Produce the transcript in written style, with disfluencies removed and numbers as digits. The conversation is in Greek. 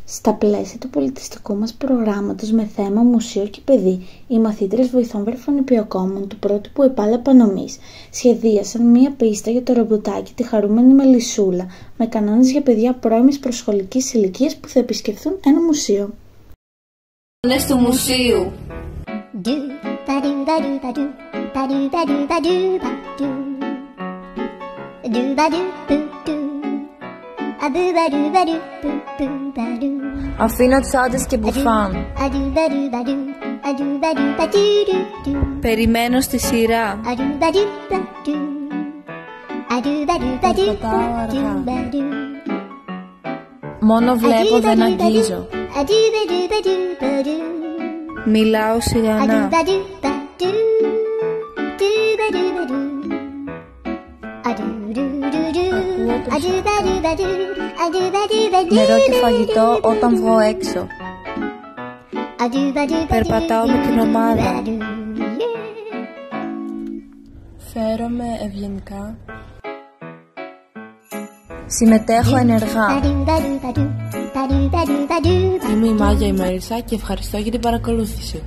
Στα πλαίσια του πολιτιστικού μας προγράμματος με θέμα Μουσείο και Παιδί, οι μαθήτρες βοηθών βρεφονιπιοκόμων του πρότυπου ΕΠΑΛ Επανομής σχεδίασαν μία πίστα για το ρομποτάκι τη χαρούμενη Μελισσούλα με κανόνες για παιδιά πρώιμης προσχολικής ηλικίας που θα επισκεφθούν ένα μουσείο. Κανόνες του μουσείου. Αφήνω τσάντες και μπουφάν. Περιμένω στη σειρά. Μόνο βλέπω, δεν αγγίζω. Μιλάω σιγανά. Νερό και φαγητό όταν βγω έξω. Περπατάω με την ομάδα. Φέρομαι ευγενικά. Συμμετέχω ενεργά. Είμαι η Μάγια η Μαρίσα και ευχαριστώ για την παρακολούθηση.